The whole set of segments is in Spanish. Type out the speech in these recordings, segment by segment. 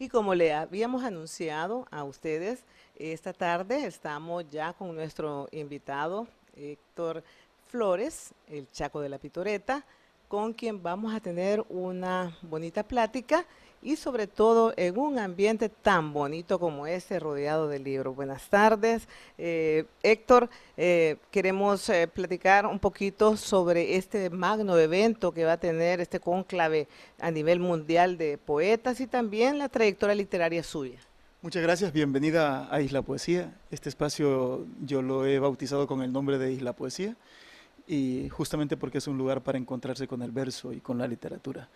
Y como le habíamos anunciado a ustedes, esta tarde estamos ya con nuestro invitado Héctor Flores, el Chaco de la Pitoreta, con quien vamos a tener una bonita plática y sobre todo en un ambiente tan bonito como este, rodeado de libros. Buenas tardes, Héctor. Queremos platicar un poquito sobre este magno evento que va a tener este cónclave a nivel mundial de poetas y también la trayectoria literaria suya. Muchas gracias, bienvenida a Isla Poesía. Este espacio yo lo he bautizado con el nombre de Isla Poesía y justamente porque es un lugar para encontrarse con el verso y con la literatura.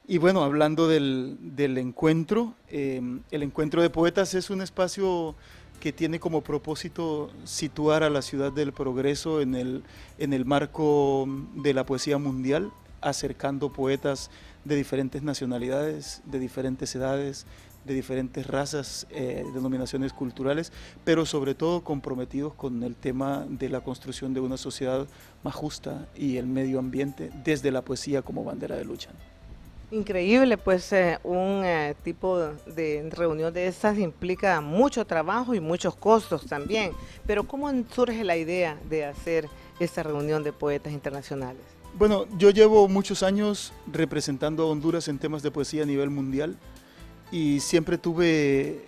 Y bueno, hablando del encuentro, el encuentro de poetas es un espacio que tiene como propósito situar a la ciudad del progreso en el marco de la poesía mundial, acercando poetas de diferentes nacionalidades, de diferentes edades, de diferentes razas, denominaciones culturales, pero sobre todo comprometidos con el tema de la construcción de una sociedad más justa y el medio ambiente desde la poesía como bandera de lucha. Increíble, pues un tipo de reunión de estas implica mucho trabajo y muchos costos también. Pero ¿cómo surge la idea de hacer esta reunión de poetas internacionales? Bueno, yo llevo muchos años representando a Honduras en temas de poesía a nivel mundial y siempre tuve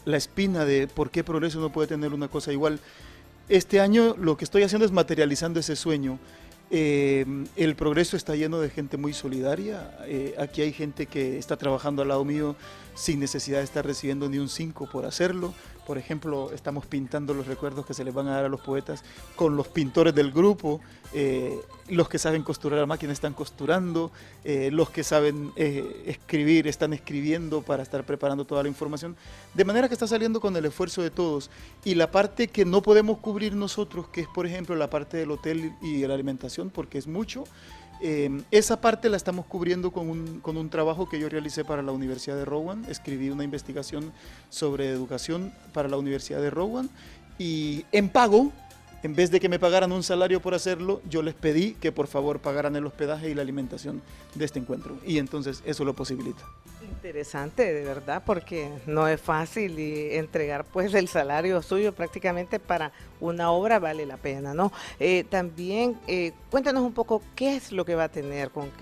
la espina de por qué progreso no puede tener una cosa igual. Este año lo que estoy haciendo es materializando ese sueño. El progreso está lleno de gente muy solidaria. Aquí hay gente que está trabajando al lado mío sin necesidad de estar recibiendo ni un 5 por hacerlo. Por ejemplo, estamos pintando los recuerdos que se les van a dar a los poetas con los pintores del grupo. Los que saben costurar a máquina están costurando. Los que saben escribir están escribiendo para estar preparando toda la información. De manera que está saliendo con el esfuerzo de todos. Y la parte que no podemos cubrir nosotros, que es por ejemplo la parte del hotel y de la alimentación, porque es mucho, esa parte la estamos cubriendo con un trabajo que yo realicé para la Universidad de Rowan. Escribí una investigación sobre educación para la Universidad de Rowan y en pago, en vez de que me pagaran un salario por hacerlo, yo les pedí que por favor pagaran el hospedaje y la alimentación de este encuentro. Y entonces eso lo posibilita. Interesante, de verdad, porque no es fácil y entregar pues el salario suyo prácticamente para una obra vale la pena, ¿no? También cuéntanos un poco qué es lo que va a tener, con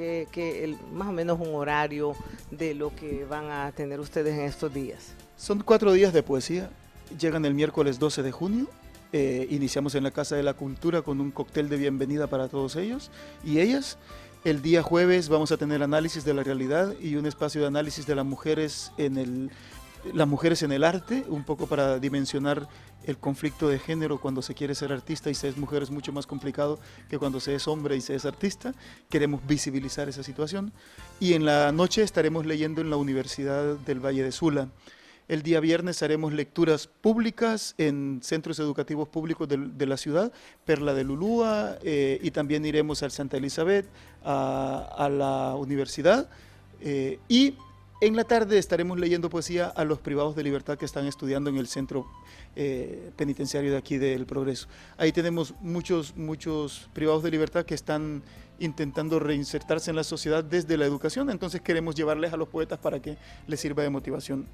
más o menos un horario de lo que van a tener ustedes en estos días. Son 4 días de poesía, llegan el miércoles 12 de junio. Iniciamos en la Casa de la Cultura con un cóctel de bienvenida para todos ellos y ellas. El día jueves vamos a tener análisis de la realidad y un espacio de análisis de las mujeres en el arte, un poco para dimensionar el conflicto de género cuando se quiere ser artista y se es mujer es mucho más complicado que cuando se es hombre y se es artista. Queremos visibilizar esa situación. Y en la noche estaremos leyendo en la Universidad del Valle de Sula. El día viernes haremos lecturas públicas en centros educativos públicos de la ciudad, Perla de Lulúa, y también iremos al Santa Elizabeth, a la universidad, y en la tarde estaremos leyendo poesía a los privados de libertad que están estudiando en el centro penitenciario de aquí del Progreso. Ahí tenemos muchos privados de libertad que están intentando reinsertarse en la sociedad desde la educación, entonces queremos llevarles a los poetas para que les sirva de motivación.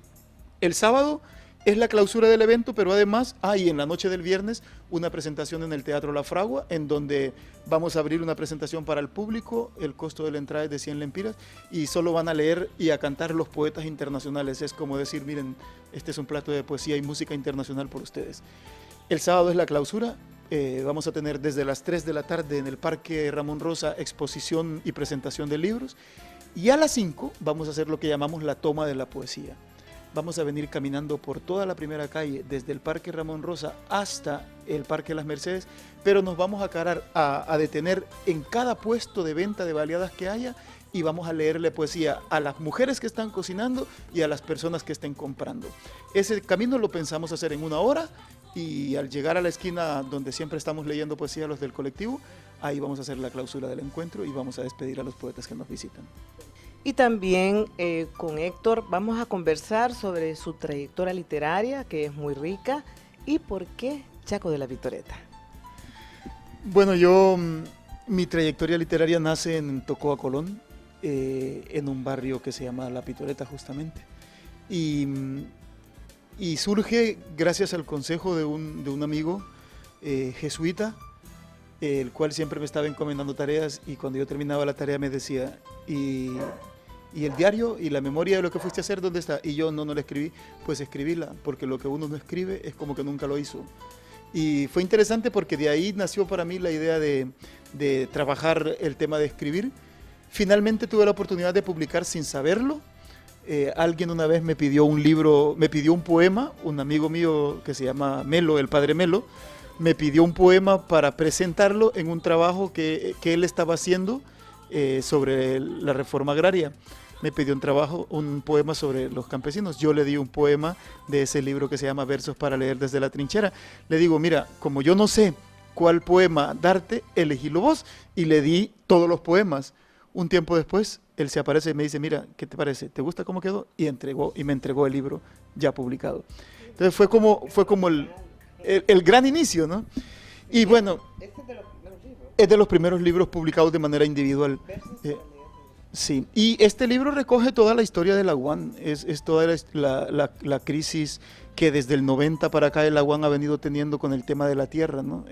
El sábado es la clausura del evento, pero además hay en la noche del viernes una presentación en el Teatro La Fragua, en donde vamos a abrir una presentación para el público. El costo de la entrada es de 100 lempiras y solo van a leer y a cantar los poetas internacionales. Es como decir, miren, este es un plato de poesía y música internacional por ustedes. El sábado es la clausura. Vamos a tener desde las 3 de la tarde en el Parque Ramón Rosa exposición y presentación de libros. Y a las 5 vamos a hacer lo que llamamos la toma de la poesía. Vamos a venir caminando por toda la primera calle, desde el Parque Ramón Rosa hasta el Parque Las Mercedes, pero nos vamos a detener en cada puesto de venta de baleadas que haya y vamos a leerle poesía a las mujeres que están cocinando y a las personas que estén comprando. Ese camino lo pensamos hacer en 1 hora y al llegar a la esquina donde siempre estamos leyendo poesía los del colectivo, ahí vamos a hacer la clausura del encuentro y vamos a despedir a los poetas que nos visitan. Y también con Héctor vamos a conversar sobre su trayectoria literaria, que es muy rica, y por qué Chaco de la Pitoreta. Bueno, mi trayectoria literaria nace en Tocoa, Colón, en un barrio que se llama La Pitoreta justamente. Y, y surge gracias al consejo de un amigo jesuita, el cual siempre me estaba encomendando tareas, y cuando yo terminaba la tarea me decía, y el diario y la memoria de lo que fuiste a hacer, ¿dónde está? Y yo no la escribí. Pues escribíla, porque lo que uno no escribe es como que nunca lo hizo. Y fue interesante porque de ahí nació para mí la idea de trabajar el tema de escribir. Finalmente tuve la oportunidad de publicar sin saberlo. Alguien una vez me pidió un libro, me pidió un poema, un amigo mío que se llama Melo, el padre Melo, me pidió un poema para presentarlo en un trabajo que él estaba haciendo sobre la reforma agraria. Me pidió un poema sobre los campesinos. Yo le di un poema de ese libro que se llama Versos para leer desde la trinchera. Le digo, mira, como yo no sé cuál poema darte, elegílo vos, y le di todos los poemas. Un tiempo después, él se aparece y me dice, mira, ¿qué te parece? ¿Te gusta cómo quedó? Y me entregó el libro ya publicado. Entonces fue como el gran inicio, ¿no? Y bueno, es de los primeros libros publicados de manera individual. Sí, y este libro recoge toda la historia de la UAN, es toda la crisis que desde el 90 para acá la UAN ha venido teniendo con el tema de la tierra, ¿no?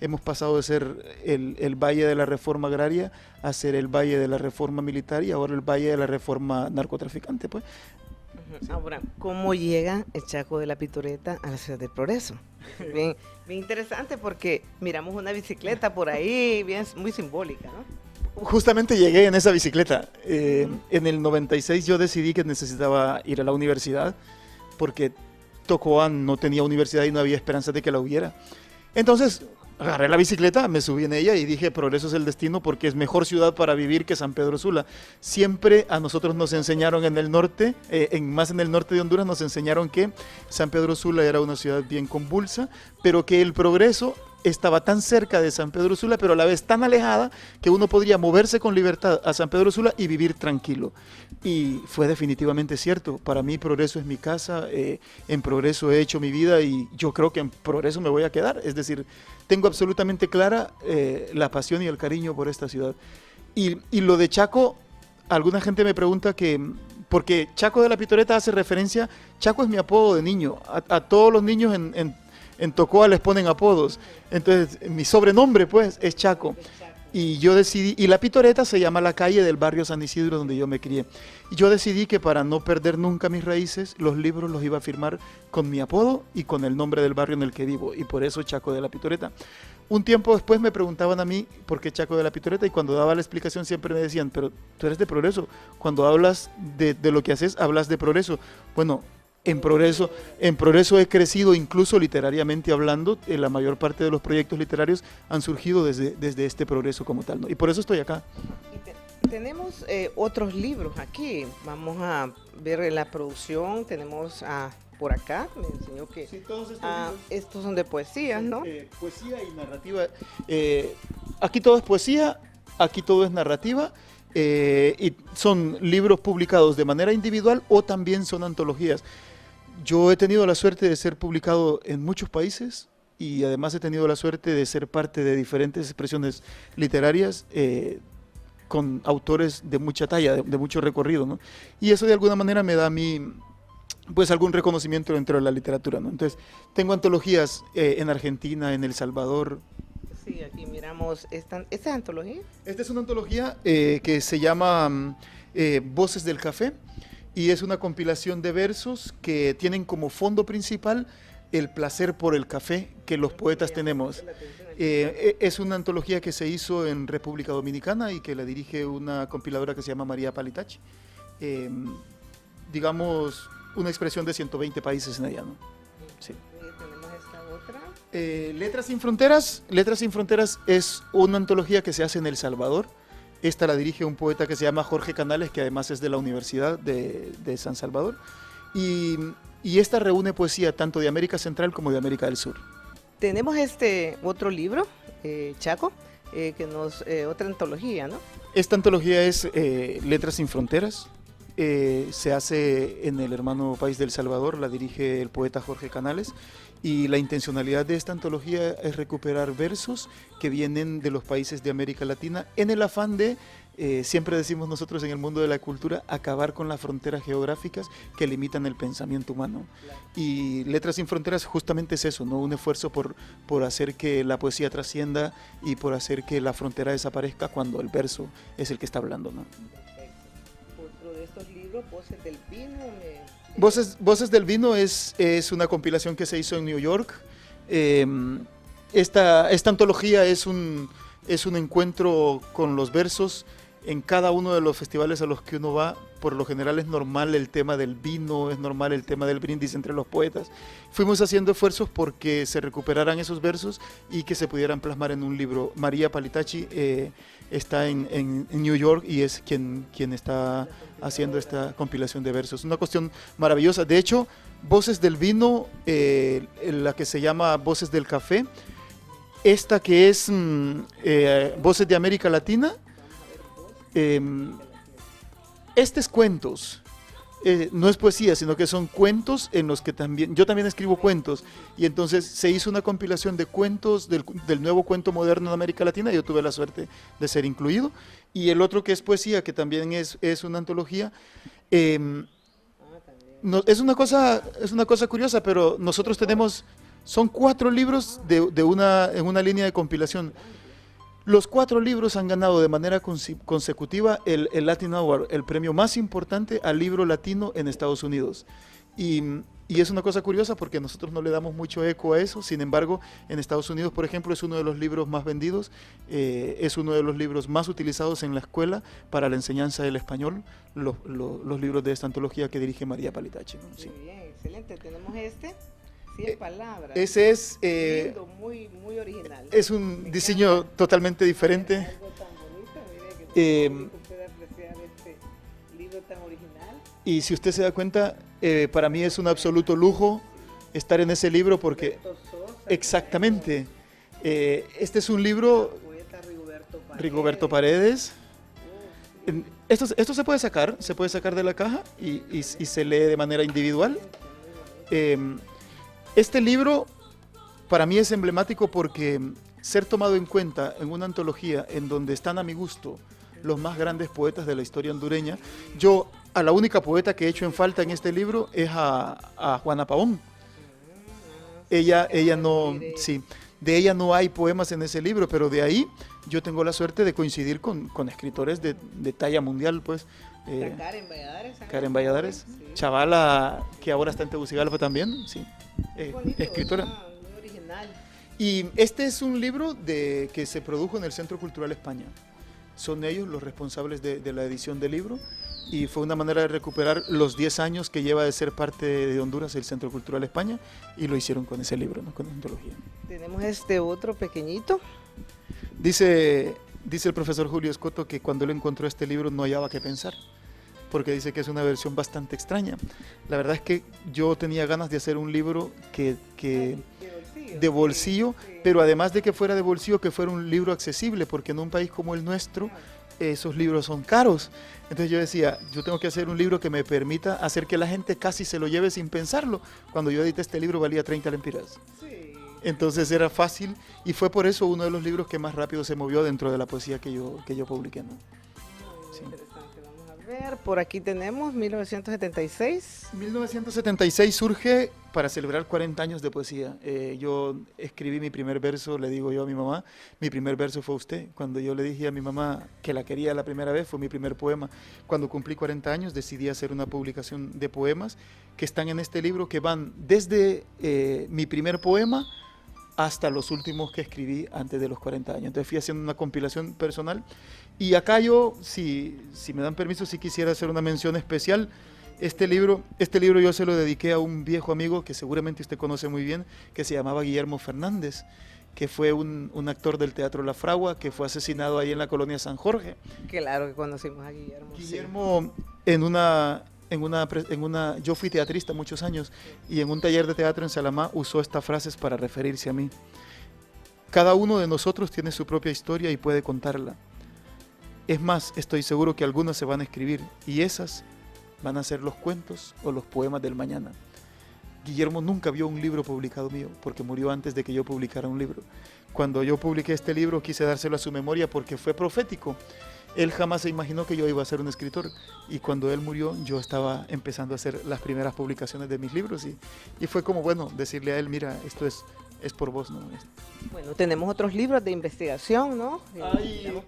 Hemos pasado de ser el valle de la reforma agraria a ser el valle de la reforma militar y ahora el valle de la reforma narcotraficante, pues. Sí. Ahora, ¿cómo llega el Chaco de la Pitoreta a la ciudad del Progreso? Bien, bien interesante porque miramos una bicicleta por ahí, bien, muy simbólica, ¿no? Justamente llegué en esa bicicleta. En el 96 yo decidí que necesitaba ir a la universidad porque Tocoan no tenía universidad y no había esperanza de que la hubiera. Entonces agarré la bicicleta, me subí en ella y dije, Progreso es el destino porque es mejor ciudad para vivir que San Pedro Sula. Siempre a nosotros nos enseñaron en el norte, más en el norte de Honduras, nos enseñaron que San Pedro Sula era una ciudad bien convulsa, pero que el Progreso estaba tan cerca de San Pedro Sula, pero a la vez tan alejada, que uno podría moverse con libertad a San Pedro Sula y vivir tranquilo. Y fue definitivamente cierto. Para mí Progreso es mi casa, en Progreso he hecho mi vida y yo creo que en Progreso me voy a quedar. Es decir, tengo absolutamente clara la pasión y el cariño por esta ciudad. Y lo de Chaco, alguna gente me pregunta porque Chaco de la Pitoreta hace referencia, Chaco es mi apodo de niño, a todos los niños en Tocoa les ponen apodos. Entonces, mi sobrenombre, pues, es Chaco. Y yo decidí, y la Pitoreta se llama la calle del barrio San Isidro donde yo me crié. Y yo decidí que para no perder nunca mis raíces, los libros los iba a firmar con mi apodo y con el nombre del barrio en el que vivo. Y por eso Chaco de la Pitoreta. Un tiempo después me preguntaban a mí por qué Chaco de la Pitoreta y cuando daba la explicación siempre me decían, pero tú eres de Progreso. Cuando hablas de lo que haces, hablas de Progreso. Bueno, en Progreso he crecido incluso literariamente hablando, la mayor parte de los proyectos literarios han surgido desde este Progreso como tal, ¿no? Y por eso estoy acá. Tenemos otros libros aquí, vamos a ver la producción, tenemos por acá, me enseñó que sí, todos estos son de poesía, ¿no? Poesía y narrativa, aquí todo es poesía, aquí todo es narrativa. Y son libros publicados de manera individual o también son antologías. Yo he tenido la suerte de ser publicado en muchos países y además he tenido la suerte de ser parte de diferentes expresiones literarias con autores de mucha talla, de mucho recorrido, ¿no? Y eso de alguna manera me da a mí pues algún reconocimiento dentro de la literatura, ¿no? Entonces tengo antologías en Argentina, en El Salvador. Sí, aquí miramos, ¿esta es antología? Esta es una antología que se llama Voces del Café y es una compilación de versos que tienen como fondo principal el placer por el café que los poetas tenemos. Es una antología que se hizo en República Dominicana y que la dirige una compiladora que se llama María Palitachi. Digamos, una expresión de 120 países en ella, ¿no? Sí. Letras Sin Fronteras. Letras Sin Fronteras es una antología que se hace en El Salvador. Esta la dirige un poeta que se llama Jorge Canales, que además es de la Universidad de San Salvador. Y esta reúne poesía tanto de América Central como de América del Sur. Tenemos otro libro, Chaco, otra antología, ¿no? Esta antología es Letras Sin Fronteras. Se hace en el hermano país del Salvador, la dirige el poeta Jorge Canales. Y la intencionalidad de esta antología es recuperar versos que vienen de los países de América Latina en el afán de Siempre decimos nosotros en el mundo de la cultura, acabar con las fronteras geográficas que limitan el pensamiento humano. Y Letras Sin Fronteras justamente es eso, ¿no? Un esfuerzo por hacer que la poesía trascienda y por hacer que la frontera desaparezca cuando el verso es el que está hablando, ¿no? Perfecto. Otro de estos libros, Voces del Vino. Voces del Vino es una compilación que se hizo en New York. Esta antología es un encuentro con los versos en cada uno de los festivales a los que uno va. Por lo general es normal el tema del vino, es normal el tema del brindis entre los poetas. Fuimos haciendo esfuerzos porque se recuperaran esos versos y que se pudieran plasmar en un libro. María Palitacci está en New York y es quien está haciendo esta compilación de versos. Una cuestión maravillosa. De hecho, Voces del Vino, la que se llama Voces del Café, esta que es Voces de América Latina, este es cuentos, no es poesía, sino que son cuentos en los que yo también escribo cuentos, y entonces se hizo una compilación de cuentos del nuevo cuento moderno de América Latina, y yo tuve la suerte de ser incluido, y el otro que es poesía, que también es una antología. No, es una cosa curiosa, pero nosotros tenemos, son 4 libros en una línea de compilación. Los 4 libros han ganado de manera consecutiva el Latin Award, el premio más importante al libro latino en Estados Unidos. Y es una cosa curiosa porque nosotros no le damos mucho eco a eso. Sin embargo, en Estados Unidos, por ejemplo, es uno de los libros más vendidos, es uno de los libros más utilizados en la escuela para la enseñanza del español, los libros de esta antología que dirige María Palitacci, ¿no? Sí. Muy bien, excelente. Tenemos 100 palabras. Ese es... lindo, muy original. Es un diseño totalmente diferente. Algo tan bonito, mire, que puede apreciar este libro tan original. Y si usted se da cuenta, para mí es un absoluto lujo estar en ese libro porque... Exactamente. Este es un libro... Poeta Rigoberto Paredes. Esto se puede sacar de la caja y se lee de manera individual. Este libro para mí es emblemático porque ser tomado en cuenta en una antología en donde están a mi gusto los más grandes poetas de la historia hondureña. Yo a la única poeta que he hecho en falta en este libro es a Juana Pavón. Ella no, sí, de ella no hay poemas en ese libro, pero de ahí yo tengo la suerte de coincidir con escritores de talla mundial, pues. Karen Valladares, sí. Chavala, que ahora está en Tegucigalpa también, sí. Escritora. Muy original. Y este es un libro que se produjo en el Centro Cultural España. Son ellos los responsables de la edición del libro y fue una manera de recuperar los 10 años que lleva de ser parte de Honduras el Centro Cultural España, y lo hicieron con ese libro, ¿no? Con la antología. Tenemos este otro pequeñito. Dice el profesor Julio Escoto que cuando él encontró este libro no hallaba qué pensar, porque dice que es una versión bastante extraña. La verdad es que yo tenía ganas de hacer un libro de bolsillo, sí. Pero además de que fuera de bolsillo, que fuera un libro accesible, porque en un país como el nuestro, esos libros son caros. Entonces yo decía, yo tengo que hacer un libro que me permita hacer que la gente casi se lo lleve sin pensarlo. Cuando yo edité este libro valía 30 lempiras. Sí. Entonces era fácil, y fue por eso uno de los libros que más rápido se movió dentro de la poesía que yo publiqué, ¿no? Sí. Interesante, vamos a ver, por aquí tenemos 1976. 1976 surge para celebrar 40 años de poesía. Yo escribí mi primer verso, le digo yo a mi mamá, mi primer verso fue usted. Cuando yo le dije a mi mamá que la quería la primera vez, fue mi primer poema. Cuando cumplí 40 años decidí hacer una publicación de poemas que están en este libro, que van desde mi primer poema hasta los últimos que escribí antes de los 40 años. Entonces fui haciendo una compilación personal. Y acá yo, si me dan permiso, sí quisiera hacer una mención especial. Este libro yo se lo dediqué a un viejo amigo que seguramente usted conoce muy bien, que se llamaba Guillermo Fernández, que fue un actor del Teatro La Fragua, que fue asesinado ahí en la colonia San Jorge. Claro que conocimos a Guillermo. Guillermo, sí. Yo fui teatrista muchos años, y en un taller de teatro en Salamá usó estas frases para referirse a mí. Cada uno de nosotros tiene su propia historia y puede contarla. Es más, estoy seguro que algunas se van a escribir, y esas van a ser los cuentos o los poemas del mañana. Guillermo nunca vio un libro publicado mío, porque murió antes de que yo publicara un libro. Cuando yo publiqué este libro quise dárselo a su memoria porque fue profético. Él jamás se imaginó que yo iba a ser un escritor, y cuando él murió yo estaba empezando a hacer las primeras publicaciones de mis libros, y fue como, bueno, decirle a él, mira, esto es por vos, ¿no? Bueno, tenemos otros libros de investigación, ¿no?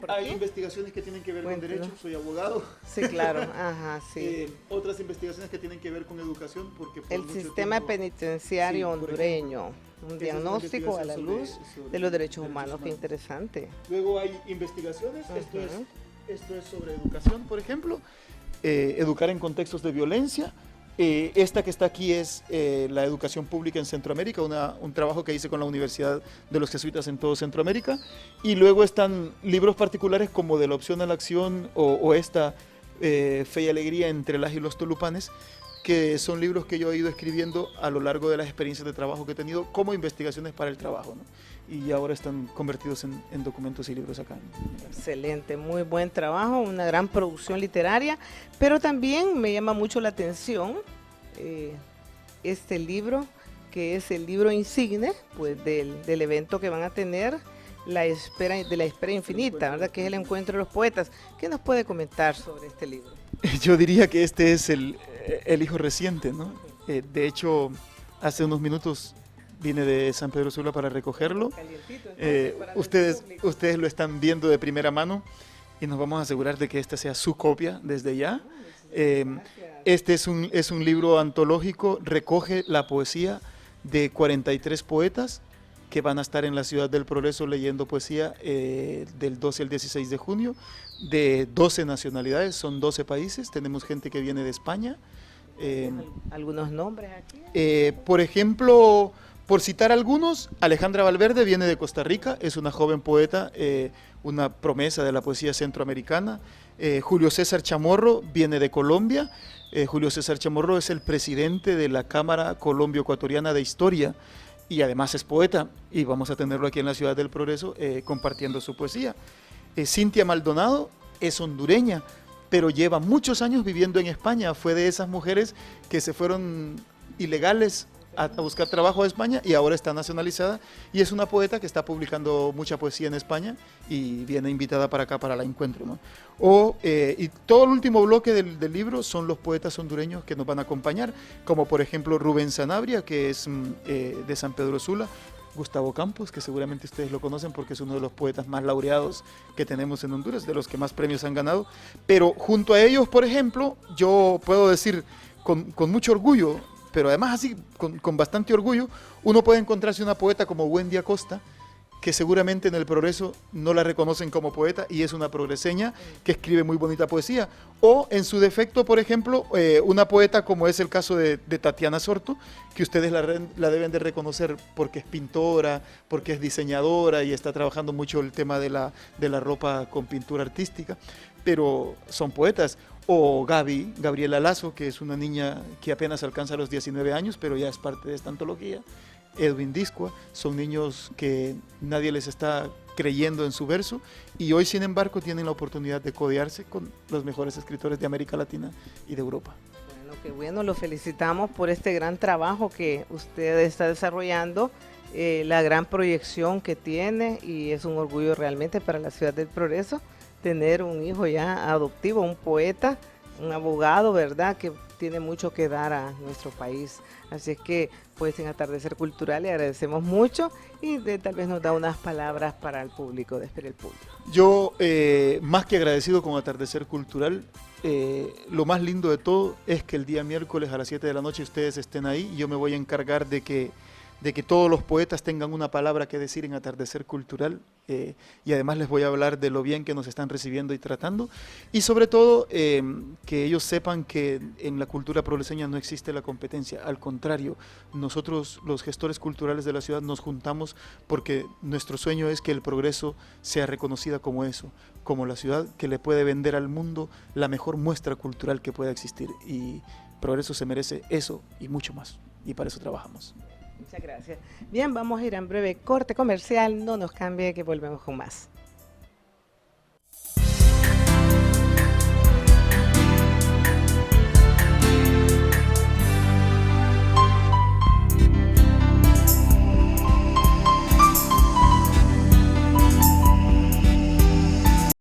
Hay investigaciones que tienen que ver con derecho, soy abogado. Sí, claro, ajá, sí. Otras investigaciones que tienen que ver con educación, porque por el mucho sistema tiempo, penitenciario sí, hondureño, un esa es diagnóstico una a la investigación luz de los derechos derechos humanos, qué humanos. interesante. Luego hay investigaciones, Ujú. esto es sobre educación, por ejemplo, educar en contextos de violencia. Esta que está aquí es la educación pública en Centroamérica, un trabajo que hice con la Universidad de los Jesuitas en todo Centroamérica. Y luego están libros particulares como de la opción a la acción o esta Fe y Alegría entre las y los Tulupanes, que son libros que yo he ido escribiendo a lo largo de las experiencias de trabajo que he tenido como investigaciones para el trabajo, ¿no? Y ahora están convertidos en documentos y libros acá. Excelente, muy buen trabajo, una gran producción literaria, pero también me llama mucho la atención este libro, que es el libro insigne pues, del evento que van a tener, la espera infinita, ¿verdad? Que es el encuentro de los poetas. ¿Qué nos puede comentar sobre este libro? Yo diría que este es el hijo reciente, ¿no? De hecho, hace unos minutos vine de San Pedro Sula para recogerlo. Calientito, entonces, para Ustedes lo están viendo de primera mano y nos vamos a asegurar de que esta sea su copia desde ya. Este es un libro antológico, recoge la poesía de 43 poetas que van a estar en la Ciudad del Progreso leyendo poesía del 12 al 16 de junio, de 12 nacionalidades, son 12 países, tenemos gente que viene de España. ¿Algunos nombres aquí? Por ejemplo, por citar algunos, Alejandra Valverde viene de Costa Rica, es una joven poeta, una promesa de la poesía centroamericana. Julio César Chamorro viene de Colombia. Julio César Chamorro es el presidente de la Cámara Colombio-Ecuatoriana de Historia y además es poeta, y vamos a tenerlo aquí en la Ciudad del Progreso compartiendo su poesía. Cintia Maldonado es hondureña, pero lleva muchos años viviendo en España, fue de esas mujeres que se fueron ilegales a buscar trabajo a España y ahora está nacionalizada, y es una poeta que está publicando mucha poesía en España y viene invitada para acá para el encuentro, ¿no? Y todo el último bloque del libro son los poetas hondureños que nos van a acompañar, como por ejemplo Rubén Sanabria, que es de San Pedro Sula, Gustavo Campos, que seguramente ustedes lo conocen porque es uno de los poetas más laureados que tenemos en Honduras, de los que más premios han ganado, pero junto a ellos, por ejemplo, yo puedo decir con mucho orgullo, pero además así, con bastante orgullo, uno puede encontrarse una poeta como Wendy Acosta, que seguramente en el Progreso no la reconocen como poeta y es una progreseña que escribe muy bonita poesía. O en su defecto, por ejemplo, una poeta como es el caso de Tatiana Sorto, que ustedes la deben de reconocer porque es pintora, porque es diseñadora y está trabajando mucho el tema de la ropa con pintura artística, pero son poetas. O Gabriela Lazo, que es una niña que apenas alcanza los 19 años, pero ya es parte de esta antología. Edwin Discoa, son niños que nadie les está creyendo en su verso y hoy, sin embargo, tienen la oportunidad de codearse con los mejores escritores de América Latina y de Europa. Bueno, qué bueno, lo felicitamos por este gran trabajo que usted está desarrollando, la gran proyección que tiene, y es un orgullo realmente para la Ciudad del Progreso tener un hijo ya adoptivo, un poeta, un abogado, ¿verdad?, que tiene mucho que dar a nuestro país. Así es que, pues, en Atardecer Cultural le agradecemos mucho y tal vez nos da unas palabras para el público, despedir el público. Yo, más que agradecido con Atardecer Cultural, lo más lindo de todo es que el día miércoles a las 7 de la noche ustedes estén ahí y yo me voy a encargar de que todos los poetas tengan una palabra que decir en Atardecer Cultural, y además les voy a hablar de lo bien que nos están recibiendo y tratando, y sobre todo que ellos sepan que en la cultura progreseña no existe la competencia, al contrario, nosotros los gestores culturales de la ciudad nos juntamos porque nuestro sueño es que el Progreso sea reconocida como eso, como la ciudad que le puede vender al mundo la mejor muestra cultural que pueda existir, y Progreso se merece eso y mucho más, y para eso trabajamos. Muchas gracias. Bien, vamos a ir a un breve corte comercial, no nos cambie que volvemos con más.